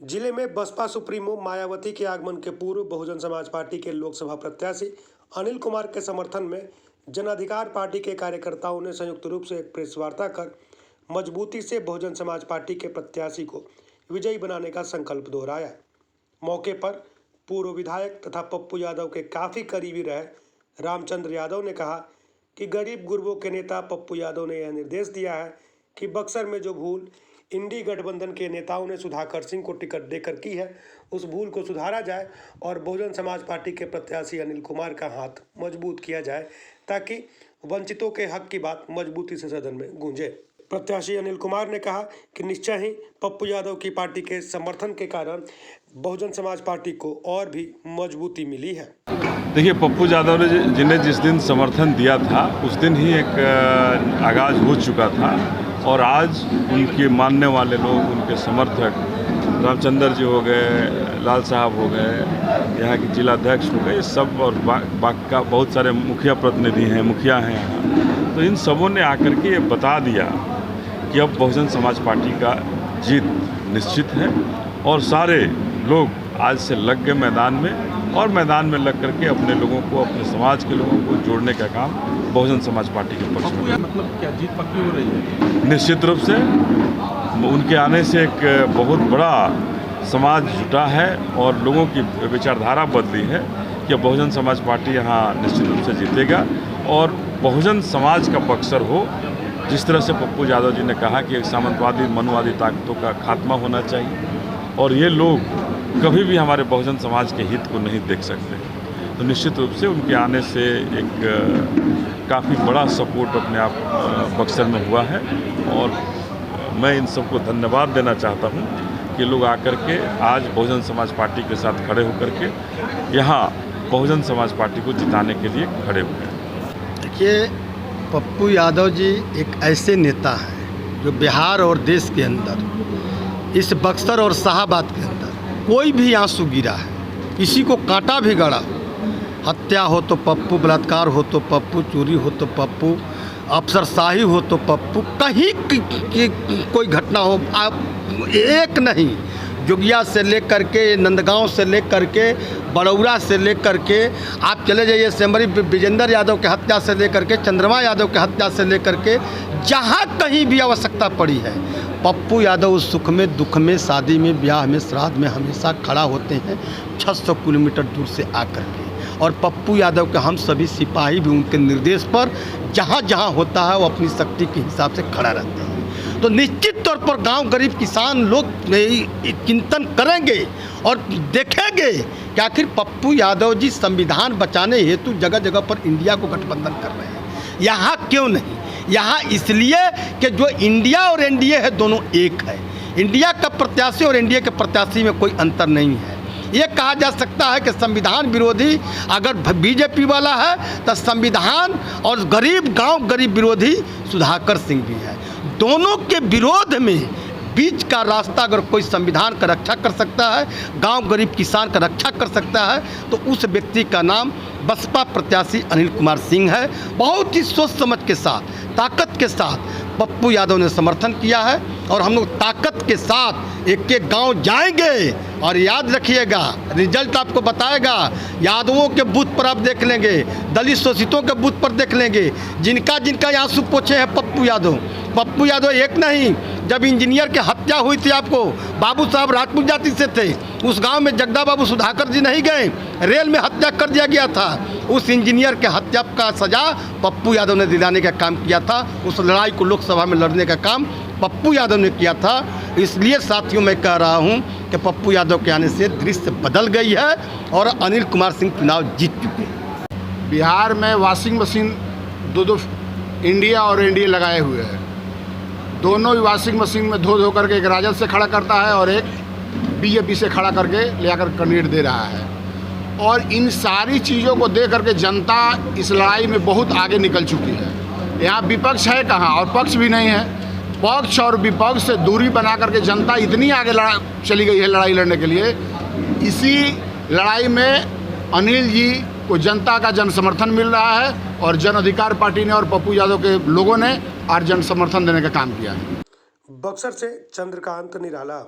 जिले में बसपा सुप्रीमो मायावती के आगमन के पूर्व बहुजन समाज पार्टी के लोकसभा प्रत्याशी अनिल कुमार के समर्थन में जन अधिकार पार्टी के कार्यकर्ताओं ने संयुक्त रूप से एक प्रेस वार्ता कर मजबूती से बहुजन समाज पार्टी के प्रत्याशी को विजयी बनाने का संकल्प दोहराया। मौके पर पूर्व विधायक तथा पप्पू यादव के काफ़ी करीबी रहे रामचंद्र यादव ने कहा कि गरीब गुरबों के नेता पप्पू यादव ने यह निर्देश दिया है कि बक्सर में जो भूल इंडी गठबंधन के नेताओं ने सुधाकर सिंह को टिकट देकर की है, उस भूल को सुधारा जाए और बहुजन समाज पार्टी के प्रत्याशी अनिल कुमार का हाथ मजबूत किया जाए ताकि वंचितों के हक की बात मजबूती से सदन में गूंजे। प्रत्याशी अनिल कुमार ने कहा कि निश्चय ही पप्पू यादव की पार्टी के समर्थन के कारण बहुजन समाज पार्टी को और भी मजबूती मिली है। देखिए, पप्पू यादव ने जिन्हें जिस दिन समर्थन दिया था उस दिन ही एक आगाज हो चुका था और आज उनके मानने वाले लोग, उनके समर्थक रामचंद्र जी हो गए, लाल साहब हो गए, यहाँ के जिलाध्यक्ष हो गए, ये सब और बाकी बहुत सारे मुखिया प्रतिनिधि हैं, मुखिया हैं यहाँ, तो इन सबों ने आकर के ये बता दिया कि अब बहुजन समाज पार्टी का जीत निश्चित है और सारे लोग आज से लग गए मैदान में और मैदान में लग करके अपने लोगों को, अपने समाज के लोगों को जोड़ने का काम बहुजन समाज पार्टी के पक्ष में। मतलब क्या जीत पक्की हो रही है? निश्चित रूप से उनके आने से एक बहुत बड़ा समाज जुटा है और लोगों की विचारधारा बदली है कि बहुजन समाज पार्टी यहाँ निश्चित रूप से जीतेगा और बहुजन समाज का बक्सर हो। जिस तरह से पप्पू यादव जी ने कहा कि एक सामंतवादी मनुवादी ताकतों का खात्मा होना चाहिए और ये लोग कभी भी हमारे बहुजन समाज के हित को नहीं देख सकते, तो निश्चित रूप से उनके आने से एक काफ़ी बड़ा सपोर्ट अपने आप बक्सर में हुआ है और मैं इन सबको धन्यवाद देना चाहता हूं कि लोग आकर के आज बहुजन समाज पार्टी के साथ खड़े होकर के यहाँ बहुजन समाज पार्टी को जिताने के लिए खड़े हुए हैं। देखिए, पप्पू यादव जी एक ऐसे नेता हैं जो बिहार और देश के अंदर, इस बक्सर और शाहाबाद के अंदर कोई भी आंसू गिरा है, किसी को कांटा भी गड़ा, हत्या हो तो पप्पू, बलात्कार हो तो पप्पू, चोरी हो तो पप्पू, अफसरशाही हो तो पप्पू, कहीं की कोई घटना हो, आप एक नहीं, जोगिया से लेकर के नंदगांव से लेकर के बड़ौरा से लेकर के आप चले जाइए सेमरी विजेंद्र यादव के हत्या से लेकर के चंद्रमा यादव के हत्या से लेकर के जहाँ कहीं भी आवश्यकता पड़ी है, पप्पू यादव उस सुख में, दुख में, शादी में, ब्याह में, श्राद्ध में हमेशा खड़ा होते हैं 600 किलोमीटर दूर से आकर के। और पप्पू यादव के हम सभी सिपाही भी उनके निर्देश पर जहाँ जहाँ होता है वो अपनी शक्ति के हिसाब से खड़ा रहते हैं। तो निश्चित तौर पर गांव गरीब किसान लोग चिंतन करेंगे और देखेंगे कि आखिर पप्पू यादव जी संविधान बचाने हेतु जगह जगह पर इंडिया को गठबंधन कर रहे हैं। यहाँ क्यों नहीं? यहाँ इसलिए कि जो इंडिया और एनडीए है दोनों एक है। इंडिया का प्रत्याशी और एनडीए के प्रत्याशी में कोई अंतर नहीं है। ये कहा जा सकता है कि संविधान विरोधी अगर बीजेपी वाला है तो संविधान और गरीब गांव गरीब विरोधी सुधाकर सिंह भी है। दोनों के विरोध में बीच का रास्ता अगर कोई संविधान का रक्षा कर सकता है, गांव गरीब किसान का रक्षा कर सकता है, तो उस व्यक्ति का नाम बसपा प्रत्याशी अनिल कुमार सिंह है। बहुत ही सोच समझ के साथ, ताकत के साथ पप्पू यादव ने समर्थन किया है और हम लोग ताकत के साथ एक एक गांव जाएंगे और याद रखिएगा, रिजल्ट आपको बताएगा। यादवों के बूथ पर आप देख लेंगे, दलित शोषितों के बूथ पर देख लेंगे, जिनका जिनका आंसू पोछे हैं पप्पू यादव एक नहीं। जब इंजीनियर की हत्या हुई थी, आपको बाबू साहब राजपूत जाति से थे, उस गांव में जगदा बाबू सुधाकर जी नहीं गए, रेल में हत्या कर दिया गया था। उस इंजीनियर के हत्या का सजा पप्पू यादव ने दिलाने का काम किया था। उस लड़ाई को लोकसभा में लड़ने का काम पप्पू यादव ने किया था। इसलिए साथियों मैं कह रहा हूं कि पप्पू यादव के आने से दृश्य बदल गई है और अनिल कुमार सिंह चुनाव जीत चुके हैं। बिहार में वॉशिंग मशीन दो इंडिया और एनडीए लगाए हुए हैं। दोनों ही वॉशिंग मशीन में धो करके एक राजद से खड़ा करता है और एक बीजेपी से खड़ा करके ले आकर कैंडिडेट दे रहा है। और इन सारी चीज़ों को देख करके जनता इस लड़ाई में बहुत आगे निकल चुकी है। यहाँ विपक्ष है कहाँ और पक्ष भी नहीं है। पक्ष और विपक्ष से दूरी बना करके जनता इतनी आगे चली गई है लड़ाई लड़ने के लिए। इसी लड़ाई में अनिल जी को जनता का जन समर्थन मिल रहा है और जन अधिकार पार्टी ने और पप्पू यादव के लोगों ने आज जन समर्थन देने का काम किया है। बक्सर से चंद्रकांत निराला।